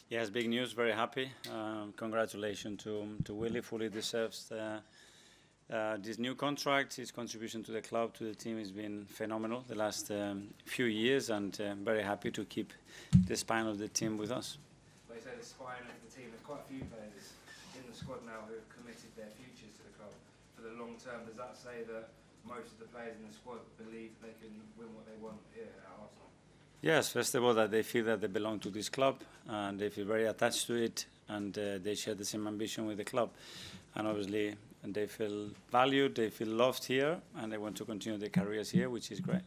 Yes, big news. Very happy. Congratulations to Willie. Fully deserves this new contract. His contribution to the club, to the team, has been phenomenal the last few years, and very happy to keep the spine of the team with us. They say the spine of the team. There's quite a few players in the squad now who have committed their futures to the club for the long term. Does that say that most of the players in the squad believe they can win what they want here at Arsenal? Yes, first of all, that they feel that they belong to this club, and they feel very attached to it, and they share the same ambition with the club. And obviously, they feel valued, they feel loved here, and they want to continue their careers here, which is great.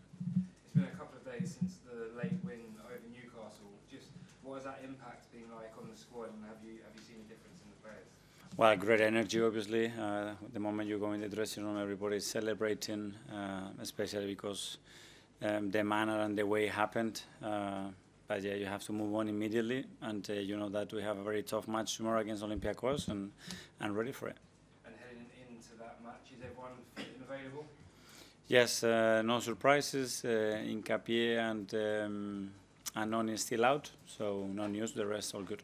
It's been a couple of days since the late win over Newcastle. Just what has that impact been like on the squad, and have you seen a difference in the players? Well, great energy, obviously. The moment you go in the dressing room, everybody's celebrating, especially because the manner and the way it happened. But yeah, you have to move on immediately, and you know that we have a very tough match tomorrow against Olympiacos, and ready for it. And heading into that match, is everyone fit and available? Yes, no surprises. Hincapié and Noni is still out, so no news. The rest all good.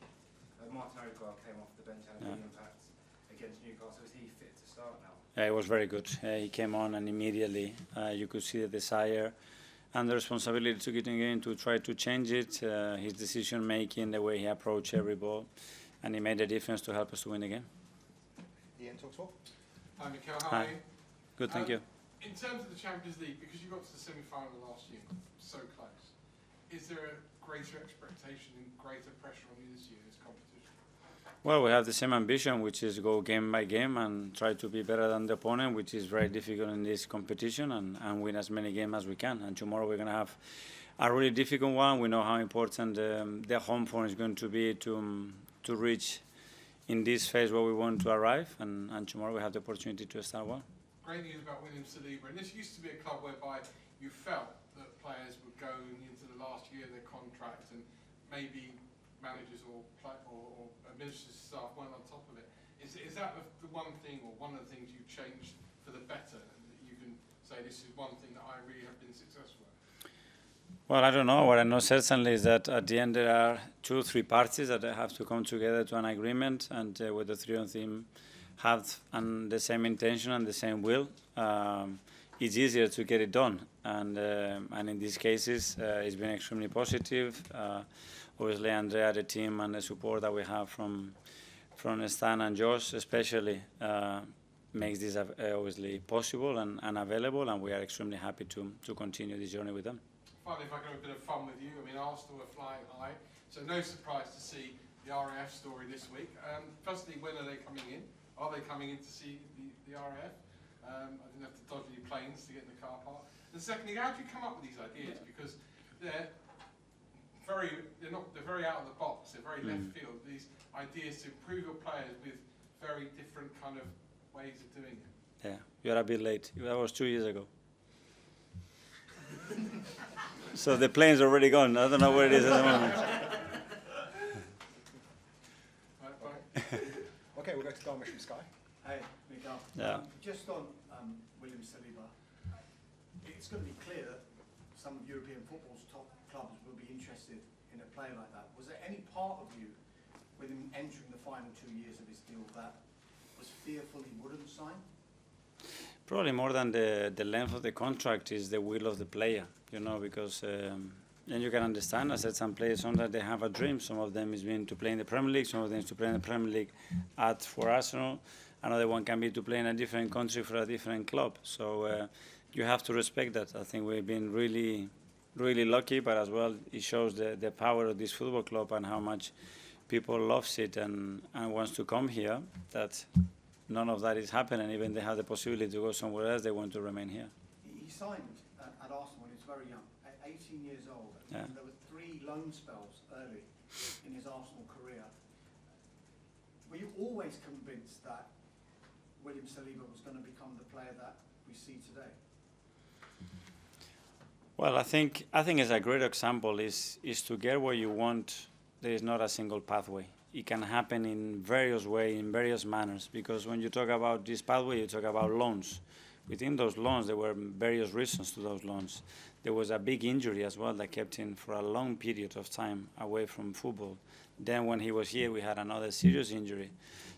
Martin Odegaard came off the bench, had a big impact against Newcastle. Is he fit to start now? Yeah, it was very good. He came on, and immediately you could see the desire and the responsibility to get in game to try to change it, his decision making, the way he approached every ball, and he made a difference to help us to win the game. Ian, talk to. Hi, Mikel. How are you? Good, thank you. In terms of the Champions League, because you got to the semi-final last year, so close, is there a greater expectation and greater pressure on you this year in this competition? Well, we have the same ambition, which is go game by game and try to be better than the opponent, which is very difficult in this competition, and win as many games as we can. And tomorrow we're going to have a really difficult one. We know how important the home form is going to be to reach in this phase where we want to arrive, and tomorrow we have the opportunity to start well. Great news about William Saliba, and this used to be a club whereby you felt that players would go into the last year of their contract, and maybe managers or administrative staff weren't on top of it. Is that the one thing, or one of the things you've changed for the better, and that you can say this is one thing that I really have been successful at? Well, I don't know. What I know certainly is that at the end there are 2 or 3 parties that have to come together to an agreement, and with the 3 of them have the same intention and the same will, it's easier to get it done. And in these cases, it's been extremely positive. Obviously, Andrea, the team, and the support that we have from Stan and Josh especially makes this obviously possible and available, and we are extremely happy to continue this journey with them. Finally, if I can have a bit of fun with you, I mean, Arsenal are flying high, so no surprise to see the RAF story this week. Firstly, when are they coming in? Are they coming in to see the RAF? I didn't have to dodge any planes to get in the car park. And secondly, how do you come up with these ideas? Because they're very out of the box. They're very left field. These ideas to improve your players with very different kind of ways of doing it. Yeah, you're a bit late. That was 2 years ago. So the plane's already gone. I don't know where it is at the moment. Okay, we'll go to Dharmesh from Sky. Hey, Mikel. Yeah. Just on William Saliba, it's going to be clear that some of European football's top clubs will be interested in a player like that. Was there any part of you, with him entering the final 2 years of his deal, that was fearful he wouldn't sign? Probably more than the length of the contract is the will of the player, you know, because then you can understand. I said some players, sometimes they have a dream. Some of them is being to play in the Premier League, some of them is to play in the Premier League for Arsenal. Another one can be to play in a different country for a different club. So you have to respect that. I think we've been really, really lucky, but as well it shows the power of this football club and how much people loves it and wants to come here. That none of that is happening. Even they have the possibility to go somewhere else, they want to remain here. He signed at Arsenal when he was very young, at 18 years old. Yeah. There were 3 loan spells early in his Arsenal career. Were you always convinced that William Saliba was going to become the player that we see today? Well, I think it's a great example is to get where you want. There is not a single pathway. It can happen in various ways, in various manners, because when you talk about this pathway, you talk about loans. Within those loans, there were various reasons to those loans. There was a big injury as well that kept him for a long period of time away from football. Then when he was here, we had another serious injury.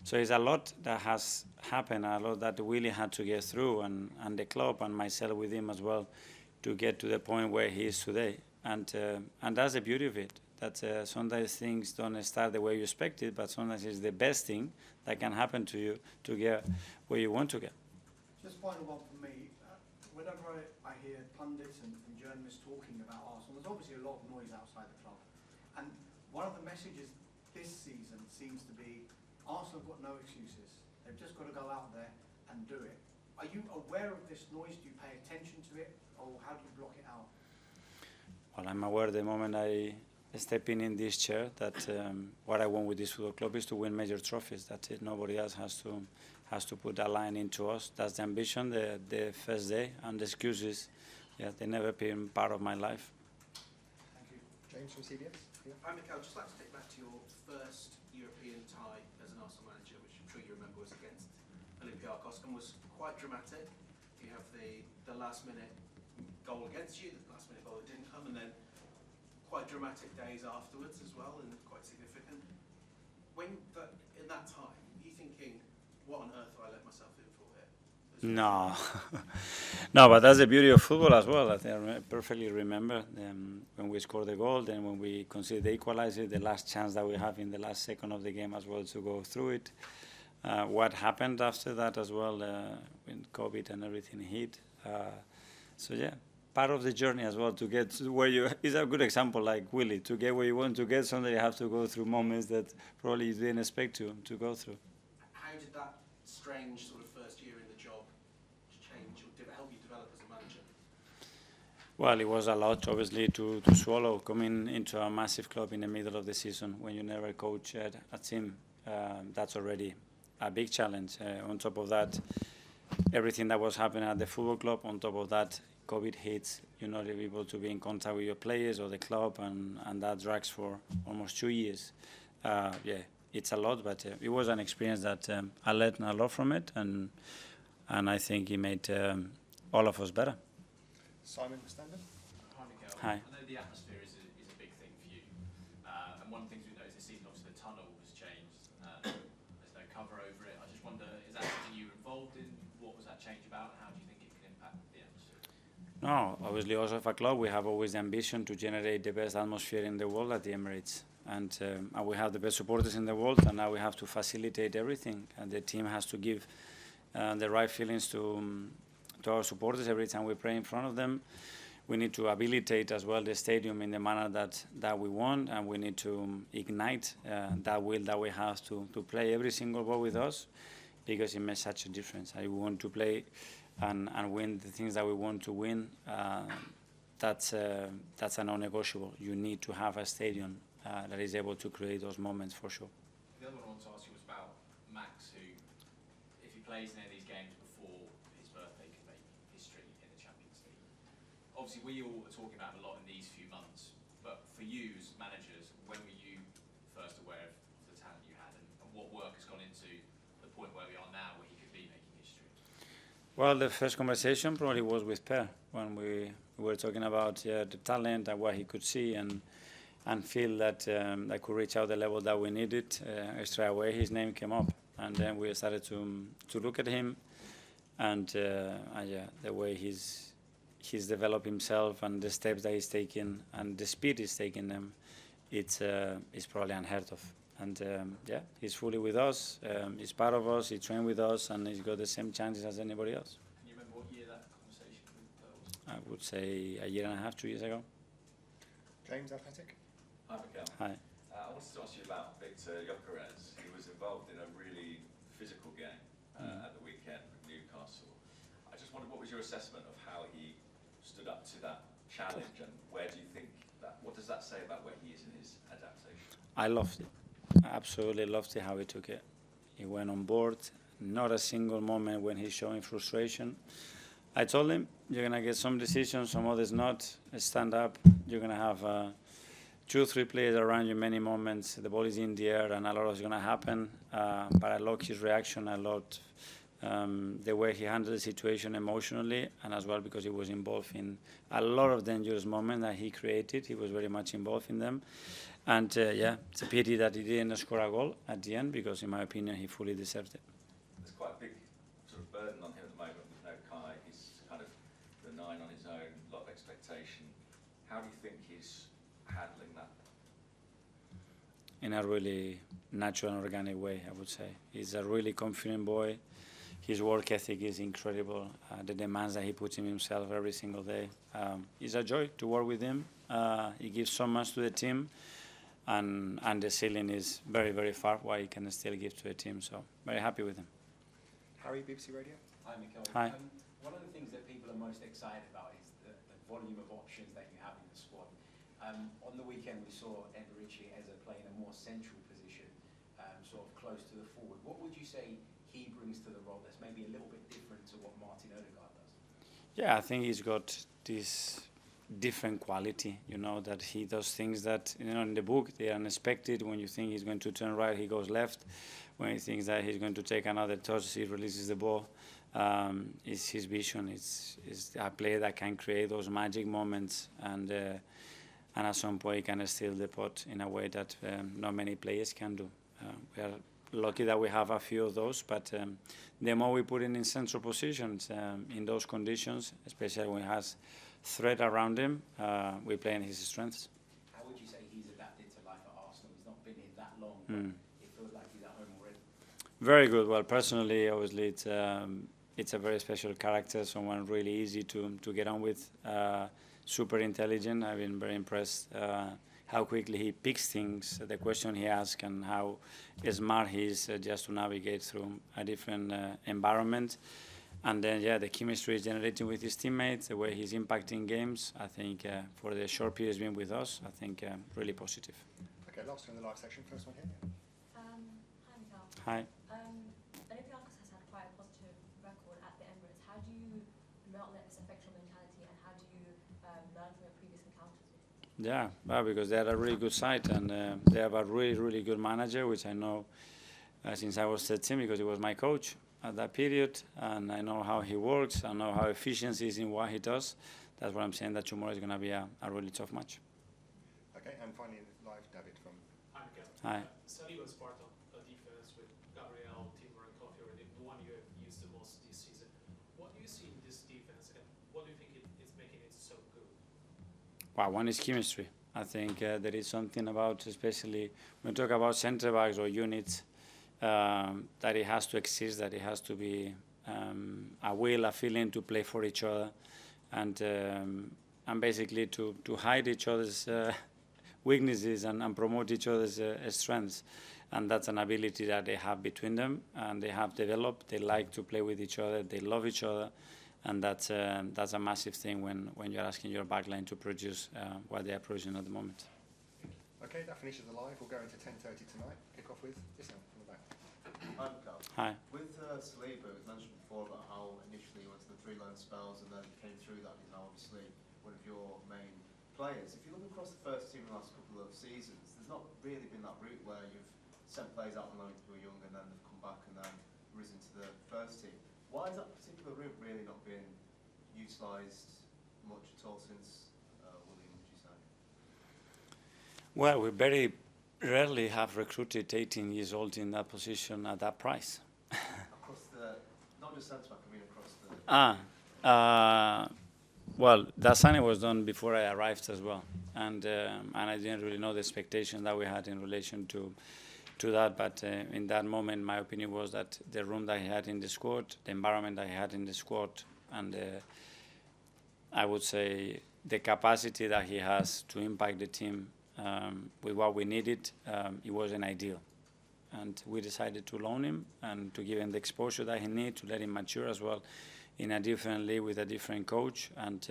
So it's a lot that has happened, a lot that Willie had to get through, and the club and myself with him as well, to get to the point where he is today. And that's the beauty of it, that sometimes things don't start the way you expect it, but sometimes it's the best thing that can happen to you to get where you want to get. Just final one for me. Whenever I hear pundits and journalists talking about Arsenal, there's obviously a lot of noise outside the club. And one of the messages this season seems to be Arsenal have got no excuses. They've just got to go out there and do it. Are you aware of this noise? Do you pay attention to it? Or how do you block it out? Well, I'm aware the moment I step in this chair that what I want with this football club is to win major trophies. That's it. Nobody else has to put that line into us. That's the ambition, the first day, and the excuses, yeah, they never been part of my life. Thank you. James from CBS. Yeah. Hi, Mikel. Just like to take back to your first European tie as an Arsenal manager, which I'm sure you remember was against Olympiacos, and was quite dramatic. You have the last-minute goal against you, the last-minute goal that didn't come, and then quite dramatic days afterwards as well, and quite significant. In that time, are you thinking, what on earth have I let myself in for here? No, no, but that's the beauty of football as well. I think I perfectly remember when we scored the goal, then when we conceded the equalizer, the last chance that we have in the last second of the game as well to go through it. What happened after that as well, when COVID and everything hit. So yeah, part of the journey as well to get to where you is a good example, like Willie, to get where you want to get. Sometimes you have to go through moments that probably you didn't expect to go through. How did that strange sort of first year in the job change or help you develop as a manager? Well, it was a lot, obviously, to swallow, coming into a massive club in the middle of the season when you never coach a team. That's already a big challenge. On top of that, everything that was happening at the football club, on top of that, COVID hits, you're not able to be in contact with your players or the club, and that drags for almost 2 years. Yeah, it's a lot, but it was an experience that I learned a lot from it, and I think it made all of us better. Simon Standard. Hi, Mikel. Hi. I know the atmosphere is a big thing for you. And one of the things we've noticed this season, obviously the tunnel has changed. There's no cover over it. I just wonder, is that something you were involved in? What was that change about? And how do you think it can impact the atmosphere? No, obviously also as a club we have always the ambition to generate the best atmosphere in the world at the Emirates. And we have the best supporters in the world, and now we have to facilitate everything. And the team has to give the right feelings to our supporters every time we play in front of them. We need to habilitate as well the stadium in the manner that we want, and we need to ignite that will that we have to play every single ball with us, because it makes such a difference. I want to play and win the things that we want to win. That's a non-negotiable. You need to have a stadium that is able to create those moments for sure. The other one I wanted to ask you was about Max, who, if he plays in any of these games before his birthday, can make history in the Champions League. Obviously, we all are talking about him a lot in these few months, but for you as managers, when were you first aware of the talent you had, and what work has gone into the point where we are now, where he could be making history? Well, the first conversation probably was with Per, when we were talking about the talent and what he could see and feel that I could reach out the level that we needed. Straight away his name came up, and then we started to look at him, and the way he's developed himself and the steps that he's taking and the speed he's taking them, it's probably unheard of. And yeah, he's fully with us, he's part of us, he trained with us, and he's got the same chances as anybody else. Can you remember what year that conversation with was? I would say a year and a half, 2 years ago. James, Athletic. Hi, Mikel. Hi. I wanted to ask you about Victor Gyökeres. He was involved in a really physical game at the weekend with Newcastle. I just wondered, what was your assessment of how he stood up to that challenge, and where do you think what does that say about where he is in his adaptation? I loved it. I absolutely loved it how he took it. He went on board. Not a single moment when he's showing frustration. I told him, you're going to get some decisions, some others not. Stand up. You're going to have 2 or 3 players around you many moments. The ball is in the air and a lot is going to happen. But I loved his reaction. I loved the way he handled the situation emotionally, and as well because he was involved in a lot of dangerous moments that he created. He was very much involved in them. And yeah, it's a pity that he didn't score a goal at the end, because in my opinion he fully deserved it. There's quite a big sort of burden on him at the moment with no Kai. He's kind of the 9 on his own, a lot of expectation. How do you think he's handling that? In a really natural and organic way, I would say. He's a really confident boy. His work ethic is incredible. The demands that he puts in himself every single day. It's a joy to work with him. He gives so much to the team, and the ceiling is very, very far what he can still give to the team. So very happy with him. Harry, BBC Radio. Hi, Mikel. Hi. One of the things that people are most excited about is the volume of options that you have in the squad. On the weekend, we saw Eberici as playing a more central position, sort of close to the forward. What would you say he brings to the role that's maybe a little bit different to what Martin Odegaard does? Yeah, I think he's got this different quality, you know, that he does things that, you know, in the book they are unexpected. When you think he's going to turn right, he goes left. When he thinks that he's going to take another touch, he releases the ball. It's his vision. It's a player that can create those magic moments, and at some point he can steal the pot in a way that not many players can do. We are lucky that we have a few of those, but the more we put in central positions in those conditions, especially when he has threat around him, we play in his strengths. How would you say he's adapted to life at Arsenal? He's not been here that long, but it feels like he's at home already. Very good. Well, personally, obviously, it's a very special character, someone really easy to get on with, super intelligent. I've been very impressed how quickly he picks things, the question he asks, and how smart he is just to navigate through a different environment. And then, yeah, the chemistry is generating with his teammates, the way he's impacting games. I think for the short period he's been with us, I think really positive. Okay, last one in the live section. First one here. Hi, Mikel. Hi. Olympiacos has had quite a positive record at the Emirates. How do you not let this affect your mentality, and how do you learn from your previous encounters with it? Yeah, well, because they are a really good side, and they have a really, really good manager, which I know since I was 13, because he was my coach at that period, and I know how he works. I know how efficient he is in what he does. That's what I'm saying, that tomorrow is going to be a really tough match. Okay, and finally live, David from. Hi, Mikel. Hi. Saliba is part of a defense with Gabriel, Timber, and Coffee already, the one you have used the most this season. What do you see in this defense, and what do you think it's making it so good? Well, one is chemistry. I think there is something about, especially when we talk about centre backs or units, that it has to exist, that it has to be a will, a feeling to play for each other, and basically to hide each other's weaknesses and promote each other's strengths. And that's an ability that they have between them, and they have developed. They like to play with each other. They love each other, and that's a massive thing when you're asking your backline to produce what they are producing at the moment. Okay, that finishes the live. We'll go into 10:30 tonight. Kick off with this one from the back. Hi, Mikel. Hi. With Saliba, it was mentioned before about how initially he went to the 3 loan spells and then came through that. He's now obviously one of your main players. If you look across the first team in the last couple of seasons, there's not really been that route where you've sent players out on loan who are young and then they've come back and then risen to the first team. Why has that particular route really not been utilised much at all since William, would you say? Well, we very rarely have recruited 18 years old in that position at that price. Across the, not just centre back, I mean across the... Well, that signing was done before I arrived as well, and I didn't really know the expectation that we had in relation to that. But in that moment, my opinion was that the room that he had in the squad, the environment that he had in the squad, and I would say the capacity that he has to impact the team with what we needed, it wasn't ideal. And we decided to loan him and to give him the exposure that he needs, to let him mature as well in a different league with a different coach, and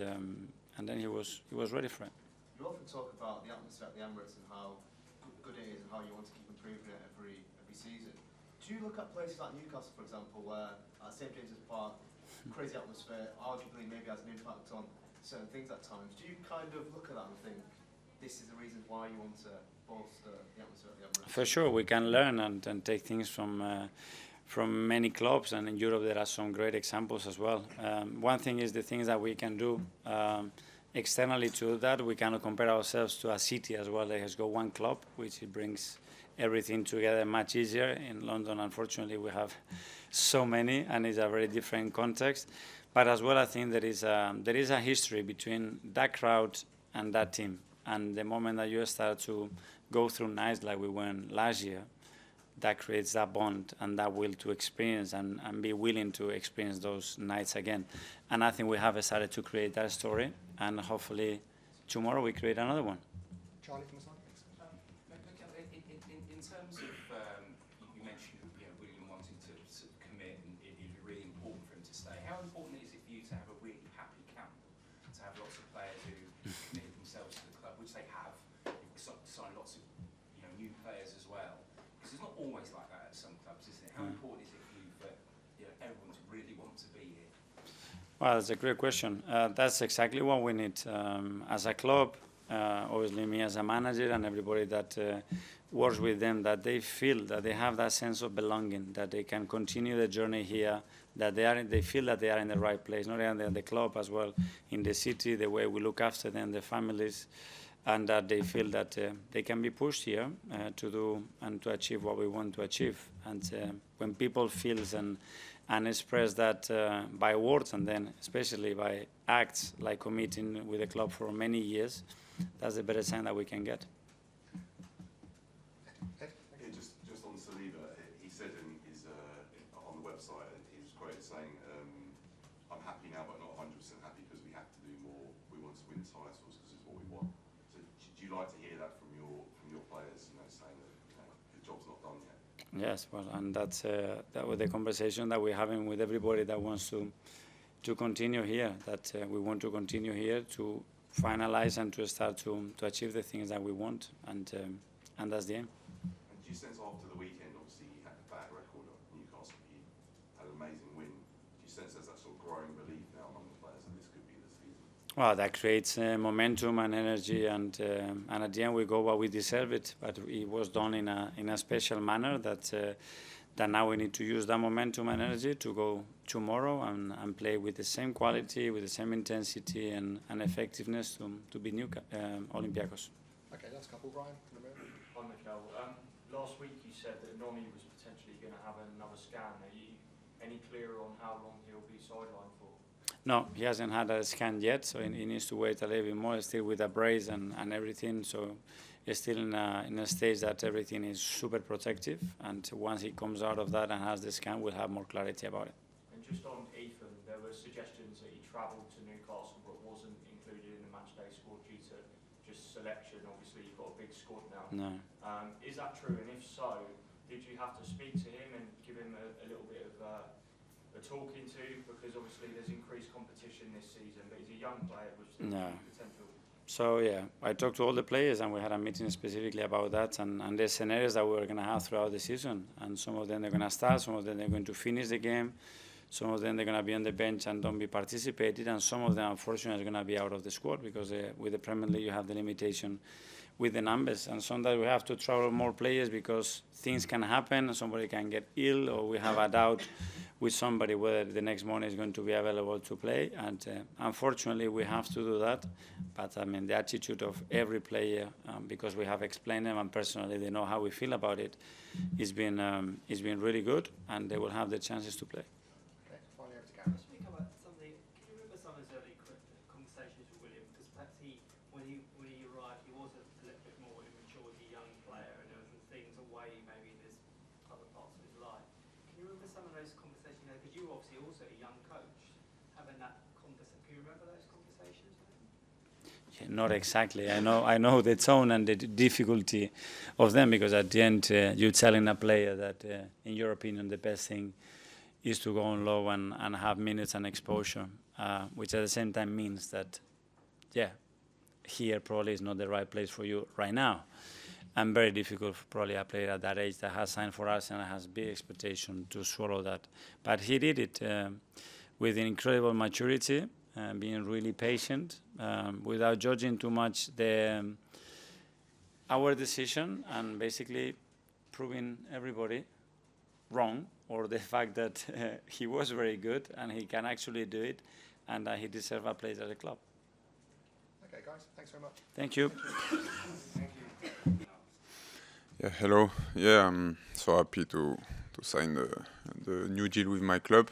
then he was ready for it. You often talk about the atmosphere at the Emirates and how good it is and how you want to keep improving it every season. Do you look at places like Newcastle, for example, where St James's Park, crazy atmosphere, arguably maybe has an impact on certain things at times? Do you kind of look at that and think, this is the reason why you want to bolster the atmosphere at the Emirates? For sure, we can learn and take things from many clubs, and in Europe there are some great examples as well. One thing is the things that we can do externally to that, we cannot compare ourselves to a city as well that has got one club, which it brings everything together much easier. In London, unfortunately, we have so many, and it's a very different context. But as well, I think there is a history between that crowd and that team. And the moment that you start to go through nights like we went last year, that creates that bond and that will to experience and be willing to experience those nights again. And I think we have started to create that story, and hopefully tomorrow we create another one. Charlie from the side, please. In terms of, you mentioned William wanting to sort of commit, and it is really important for him to stay. How important is it for you to have a really happy camp, to have lots of players who committed themselves to the club, which they have, signed lots of new players as well? Because it's not always like that at some clubs, is it? How important is it for you for everyone to really want to be here? Well, that's a great question. That's exactly what we need as a club. Obviously, me as a manager and everybody that works with them, that they feel that they have that sense of belonging, that they can continue the journey here, that they feel that they are in the right place, not only in the club as well, in the city, the way we look after them, their families, and that they feel that they can be pushed here to do and to achieve what we want to achieve. And when people feel and express that by words and then especially by acts, like committing with the club for many years, that's the better sign that we can get. Ed? Yeah, just on Saliba, he said on the website, he was quoted saying, I'm happy now but not 100% happy because we have to do more, we want to win titles because it's what we want. So do you like to hear that from your players, saying that the job's not done yet? Yes, well, and that's that was the conversation that we're having with everybody that wants to continue here, that we want to continue here to finalize and to start to achieve the things that we want, and that's the aim. And do you sense after the weekend, obviously you had a bad record at Newcastle, you had an amazing win, do you sense there's that sort of growing belief now among the players that this could be the season? Well, that creates momentum and energy, and at the end we go what we deserve it. But it was done in a special manner that now we need to use that momentum and energy to go tomorrow and play with the same quality, with the same intensity and effectiveness to beat Olympiacos. Okay, last couple. Ryan from the middle. Hi, Mikel. Last week you said that Noni was potentially going to have another scan. Are you any clearer on how long he'll be sidelined for? No, he hasn't had a scan yet, so he needs to wait a little bit more. He's still with a brace and everything, so he's still in a stage that everything is super protective. And once he comes out of that and has the scan, we'll have more clarity about it. And just on Ethan, there were suggestions that he travelled to Newcastle but wasn't included in the matchday squad due to just selection. Obviously, you've got a big squad now. No. Is that true? And if so, did you have to speak to him and give him a little bit of a talking to? Because obviously there's increased competition this season, but he's a young player with still potential. So yeah, I talked to all the players and we had a meeting specifically about that and the scenarios that we were going to have throughout the season. And some of them they're going to start, some of them they're going to finish the game, some of them they're going to be on the bench and don't be participated, and some of them unfortunately are going to be out of the squad because with the Premier League you have the limitation with the numbers, and sometimes we have to travel more players because things can happen, somebody can get ill, or we have a doubt with somebody whether the next morning is going to be available to play, and unfortunately we have to do that. But I mean, the attitude of every player, because we have explained them and personally they know how we feel about it, it's been really good, and they will have the chances to play. Okay, finally over to Gareth. Can you remember some of his early conversations with William? Because perhaps when he arrived, he was a little bit more immature as a young player, and there were things away maybe in his other parts of his life. Can you remember some of those conversations? Because you were obviously also a young coach, having that conversation. Can you remember those conversations with him? Yeah, not exactly. I know the tone and the difficulty of them, because at the end you're telling a player that, in your opinion, the best thing is to go on low and have minutes and exposure, which at the same time means that, yeah, here probably is not the right place for you right now. And very difficult for probably a player at that age that has signed for us and has big expectation to swallow that. But he did it with incredible maturity, being really patient, without judging too much our decision, and basically proving everybody wrong, or the fact that he was very good and he can actually do it, and that he deserves a place at the club. Okay, guys, thanks very much. Thank you. Yeah, hello. Yeah, I'm so happy to sign the new deal with my club.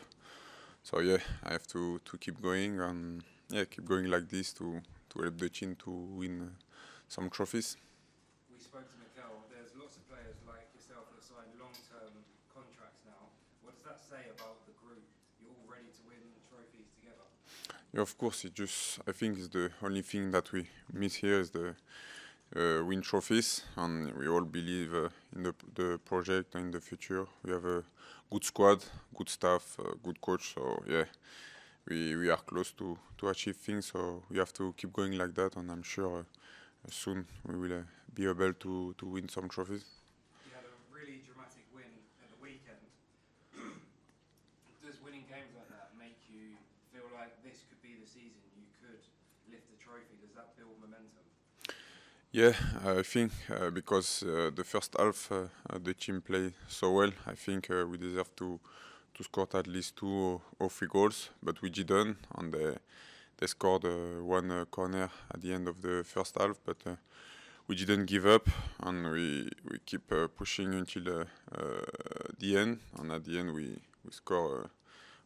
So yeah, I have to keep going and keep going like this to help the team to win some trophies. We spoke to Mikel. There's lots of players like yourself that sign long-term contracts now. What does that say about the group? You're all ready to win trophies together? Yeah, of course. I think it's the only thing that we miss here is the win trophies, and we all believe in the project and in the future. We have a good squad, good staff, good coach. So yeah, we are close to achieve things. So we have to keep going like that, and I'm sure soon we will be able to win some trophies. You had a really dramatic win at the weekend. Does winning games like that make you feel like this could be the season you could lift the trophy? Does that build momentum? Yeah, I think because the first half the team played so well, I think we deserve to score at least 2 or 3 goals, but we didn't, and they scored one corner at the end of the first half, but we didn't give up, and we keep pushing until the end, and at the end we score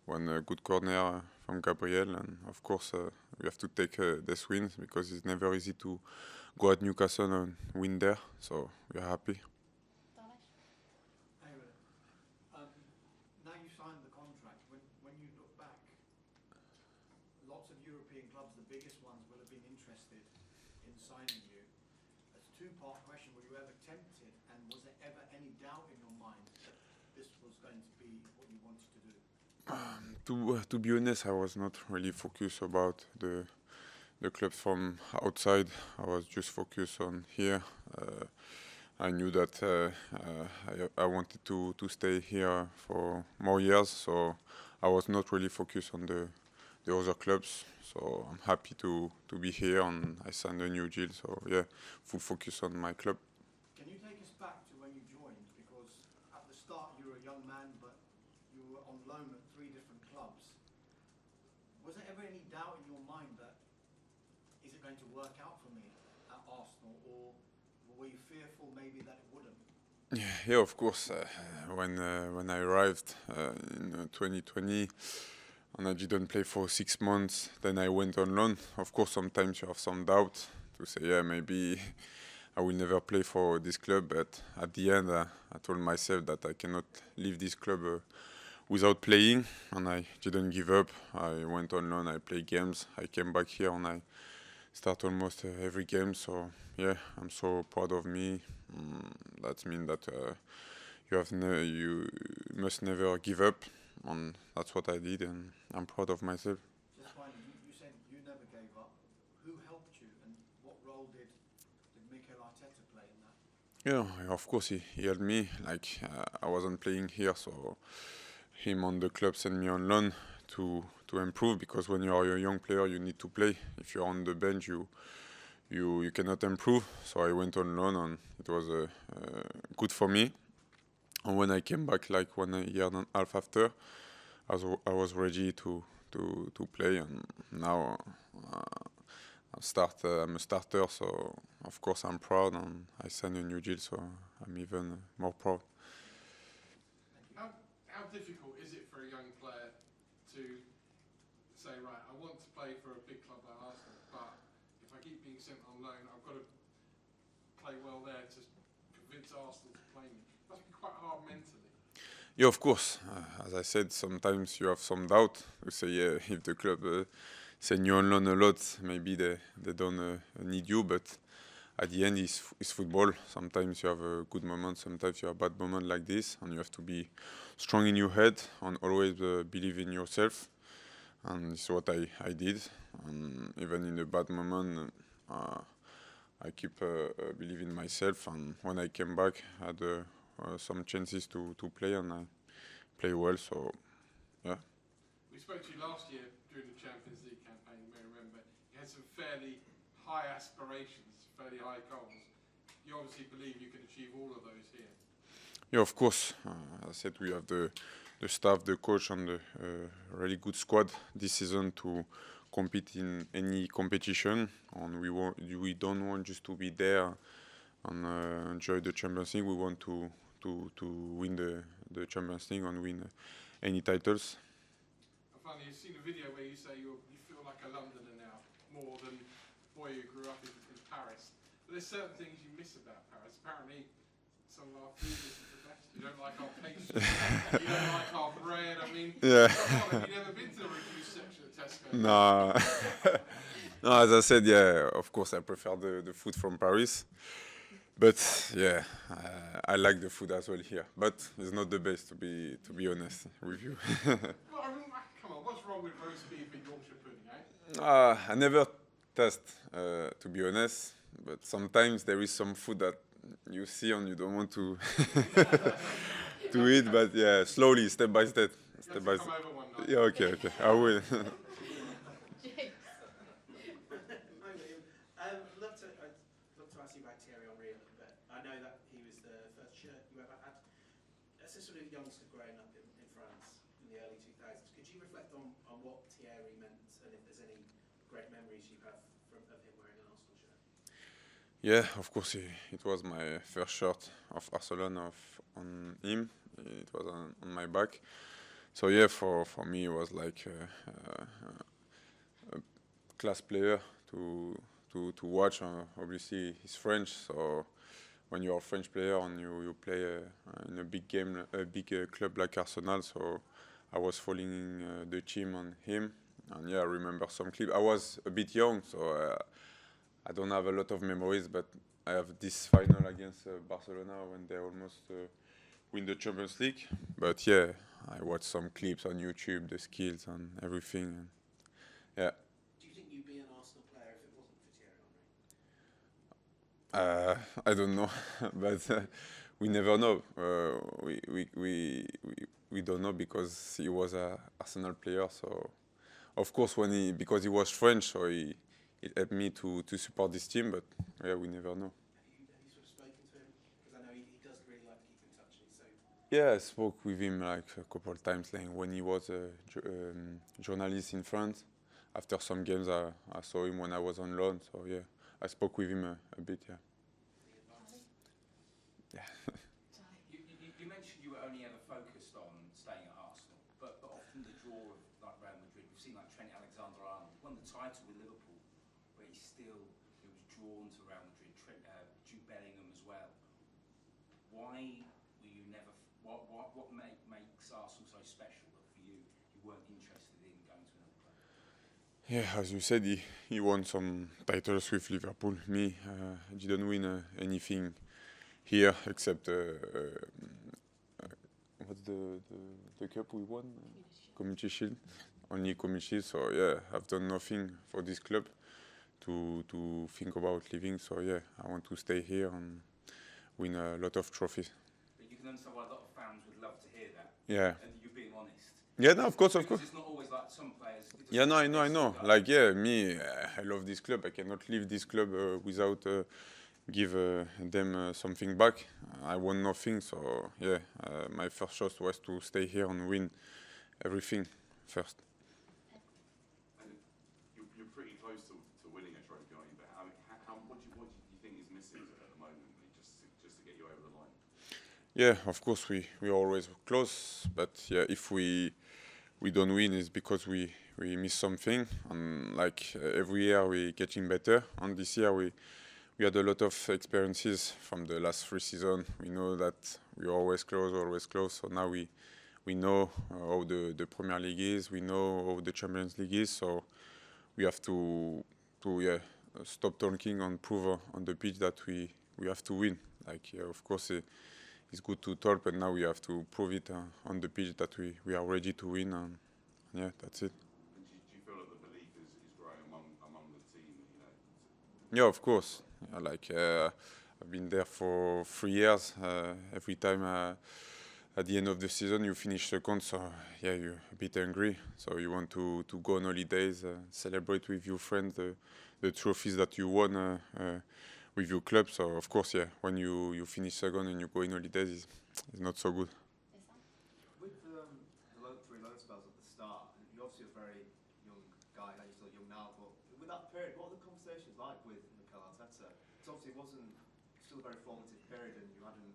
one good corner from Gabriel, and of course we have to take this win because it's never easy to go at Newcastle and win there, so we are happy. Hey, now you signed the contract. When you look back, lots of European clubs, the biggest ones, will have been interested in signing you. It's a two-part question. Were you ever tempted, and was there ever any doubt in your mind that this was going to be what you wanted to do? To be honest, I was not really focused about the club from outside. I was just focused on here. I knew that I wanted to stay here for more years, so I was not really focused on the other clubs. So I'm happy to be here, and I signed a new deal. So yeah, full focus on my club. Can you take us back to when you joined? Because at the start you were a young man, but you were on loan at 3 different clubs. Was there ever any doubt in your mind that is it going to work out for me at Arsenal, or were you fearful maybe that it wouldn't? Yeah, of course. When I arrived in 2020, and I didn't play for 6 months, then I went on loan. Of course, sometimes you have some doubt to say, yeah, maybe I will never play for this club. But at the end, I told myself that I cannot leave this club without playing, and I didn't give up. I went on loan, I played games, I came back here, and I start almost every game. So yeah, I'm so proud of me. That means that you must never give up, and that's what I did, and I'm proud of myself. Just finally, you said you never gave up. Who helped you, and what role did Mikel Arteta play in that? Yeah, of course he helped me. Like I wasn't playing here, so him on the club sent me on loan to improve, because when you are a young player you need to play. If you're on the bench you cannot improve. So I went on loan, and it was good for me. And when I came back like 1 year and a half after, I was ready to play, and now I'm a starter, so of course I'm proud, and I signed a new deal, so I'm even more proud. How difficult is it for a young player to say, right, I want to play for a big club like Arsenal, but if I keep being sent on loan, I've got to play well there to convince Arsenal to play me? It must be quite hard mentally. Yeah, of course. As I said, sometimes you have some doubt. You say, yeah, if the club send you on loan a lot, maybe they don't need you, but at the end, it's football. Sometimes you have a good moment, sometimes you have a bad moment like this, and you have to be strong in your head and always believe in yourself. And it's what I did. And even in a bad moment, I keep believing in myself. And when I came back, I had some chances to play, and I play well. So, yeah. We spoke to you last year during the Champions League campaign, you may remember. You had some fairly high aspirations, fairly high goals. You obviously believe you can achieve all of those here. Yeah, of course. As I said, we have the staff, the coach, and the really good squad this season to compete in any competition, and we don't want just to be there and enjoy the Champions League. We want to win the Champions League and win any titles. Finally, you've seen a video where you say you feel like a Londoner now, more than a boy who grew up in Paris. But there's certain things you miss about Paris. Apparently, some of our food isn't the best. You don't like our pastries. You don't like our bread. I mean, Yeah. have you never been to the reduced section at Tesco? No. No, as I said, yeah, of course I prefer the food from Paris. But yeah, I like the food as well here. But it's not the best, to be honest with you. Well, I mean, come on, what's wrong with roast beef and Yorkshire pudding, eh? I never test, to be honest. But sometimes there is some food that you see and you don't want to to eat. But yeah, slowly, step by step. Step by step. Come over one night. Yeah, okay, I will. I'd love to ask you about Thierry Henry a little bit. I know that he was the first shirt you ever had. As a sort of youngster growing up in France in the early 2000s, could you reflect on what Thierry meant and if there's any great memories you have of him wearing an Arsenal shirt? Yeah, of course, it was my first shirt of Arsenal on him. It was on my back. So yeah, for me it was like a class player to watch. Obviously, he's French, so when you're a French player and you play in a big game, a big club like Arsenal, so I was following the team on him. And yeah, I remember some clips. I was a bit young, so I don't have a lot of memories, but I have this final against Barcelona when they almost win the Champions League. But yeah, I watched some clips on YouTube, the skills and everything. And yeah. Do you think you'd be an Arsenal player if it wasn't for Thierry Henry? I don't know, but we never know. We don't know because he was an Arsenal player. So of course, because he was French, so it helped me to support this team. But yeah, we never know. Have you sort of spoken to him? Because I know he does really like to keep in touch. So. Yeah, I spoke with him like a couple of times, like when he was a journalist in France. After some games, I saw him when I was on loan. So yeah, I spoke with him a bit. Yeah. Yeah. You mentioned you were only ever focused on staying at Arsenal, but often the draw of like Real Madrid, we've seen like Trent Alexander-Arnold won the title with Liverpool, but he was drawn to Real Madrid. Jude Bellingham as well. Why were you never? What makes Arsenal so special that for you weren't interested in going to another club? Yeah, as you said, he won some titles with Liverpool. Me, I didn't win anything here except what's the cup we won? Community Shield. Only Community Shield. So yeah, I've done nothing for this club to think about leaving. So yeah, I want to stay here and win a lot of trophies. But you can understand why a lot of fans would love to hear that. Yeah. And you're being honest. Yeah, no, of course. Because it's not always like some players. Yeah, no, I know. Like, yeah, me, I love this club. I cannot leave this club without give them something back. I won nothing, so yeah, my first choice was to stay here and win everything first. And you're pretty close to winning a trophy, aren't you? But what do you think is missing at the moment, just to get you over the line? Yeah, of course we're always close, but yeah, if we don't win, it's because we miss something. And like every year we're getting better. And this year we had a lot of experiences from the last 3 seasons. We know that we're always close. So now we know how the Premier League is. We know how the Champions League is. So we have to stop talking and prove on the pitch that we have to win. Like of course it's good to talk, but now we have to prove it on the pitch that we are ready to win. And yeah, that's it. And do you feel that the belief is growing among the team? You know? Yeah, of course. I've been there for 3 years. Every time at the end of the season you finish second, so yeah, you're a bit angry. So you want to go on holidays, celebrate with your friends the trophies that you won with your club. So of course, yeah, when you finish second and you go in holidays, it's not so good. With the 3 loan spells at the start, you're obviously a very young guy, like you're still a young that period, what were the conversations like with Mikel Arteta? Because obviously it wasn't still a very formative period and you hadn't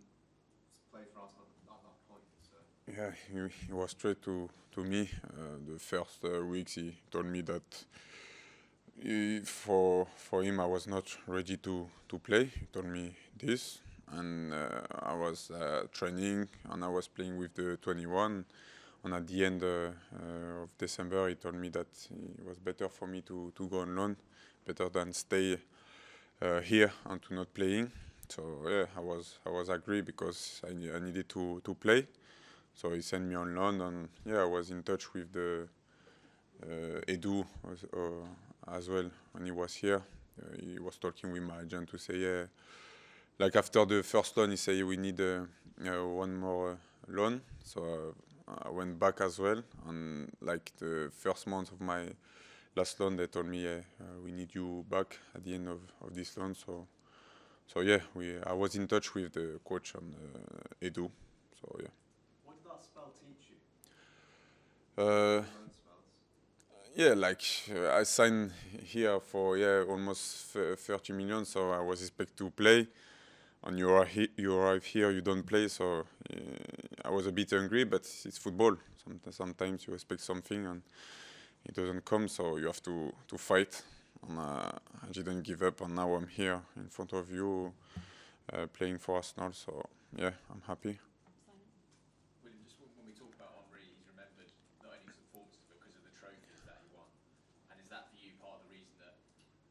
played for Arsenal at that point. So. Yeah, he was straight to me. The first weeks he told me that for him I was not ready to play. He told me this, and I was training and I was playing with the 21. And at the end of December, he told me that it was better for me to go on loan, better than stay here and to not playing. So yeah, I was agree because I needed to play. So he sent me on loan, and yeah, I was in touch with the Edu as well when he was here. He was talking with my agent to say, yeah, like after the first loan, he said we need one more loan. So I went back as well, and like the first month of my last loan, they told me, yeah, we need you back at the end of this loan. So yeah, I was in touch with the coach and Edu. So yeah. What did that spell teach you? Yeah, like I signed here for almost 30 million, so I was expected to play. And you arrive here, you don't play, so I was a bit angry, but it's football. Sometimes you expect something and it doesn't come, so you have to fight. And I didn't give up, and now I'm here in front of you playing for Arsenal, so yeah, I'm happy. William, just when we talk about Henry, he's remembered not only his performances but because of the trophies that he won. And is that for you part of the reason that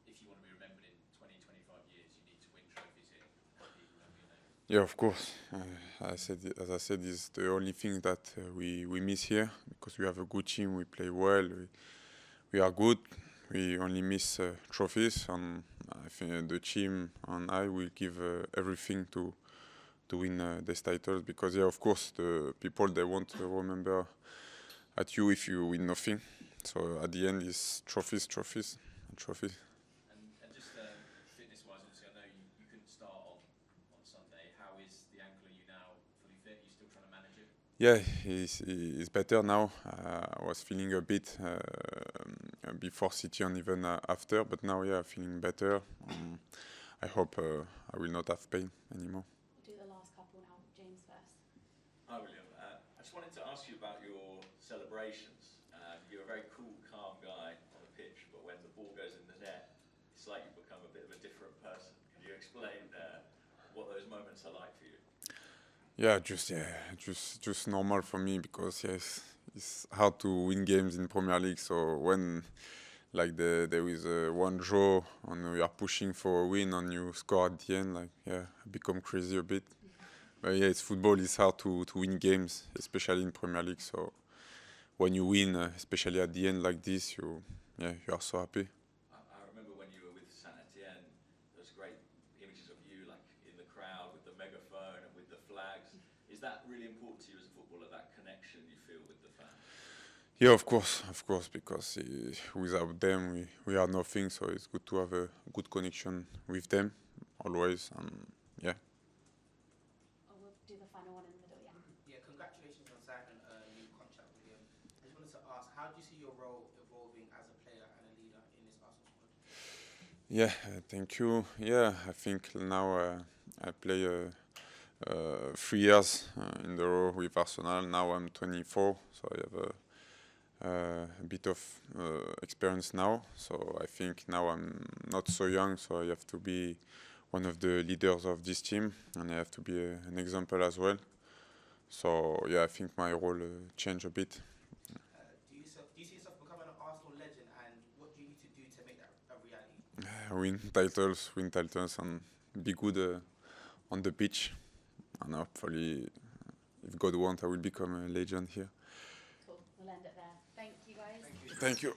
if you want to be remembered in 20, 25 years, you need to win trophies here? Yeah, of course. As I said, it's the only thing that we miss here because we have a good team. We play well. We are good. We only miss trophies, and I think the team and I will give everything to win these titles because, yeah, of course, the people they won't remember at you if you win nothing. So at the end, it's trophies, and trophies. And just fitness-wise, obviously, I know you couldn't start on Sunday. How is the ankle? Are you now fully fit? Are you still trying to manage it? Yeah, he's better now. I was feeling a bit before City and even after, but now, yeah, feeling better. I hope I will not have pain anymore. We'll do the last couple now. James first. Hi, William. I just wanted to ask you about your celebrations. You're a very cool, calm guy on the pitch, but when the ball goes in the net, it's like you become a bit of a different person. Can you explain what those moments are like for you? Yeah, just normal for me because yes, it's hard to win games in Premier League. So when like there is one draw and we are pushing for a win and you score at the end, like yeah, I become crazy a bit. But yeah, it's football. It's hard to win games, especially in Premier League. So when you win, especially at the end like this, you are so happy. I remember when you were with Saint Etienne, there's great images of you like in the crowd with the megaphone and with the flags. Is that really important to you as a footballer, that connection you feel with the fans? Yeah, of course, because without them we are nothing. So it's good to have a good connection with them always, and yeah. Oh, we'll do the final one in the middle, yeah. Yeah, congratulations on signing a new contract, William. I just wanted to ask, how do you see your role evolving as a player and a leader in this Arsenal squad? Yeah, thank you. Yeah, I think now I play 3 years in the row with Arsenal. Now I'm 24, so I have a bit of experience now. So I think now I'm not so young, so I have to be one of the leaders of this team, and I have to be an example as well. So yeah, I think my role changed a bit. Do you see yourself becoming an Arsenal legend, and what do you need to do to make that a reality? Win titles, and be good on the pitch. And hopefully, if God wants, I will become a legend here. Cool. We'll end it there. Thank you, guys. Thank you.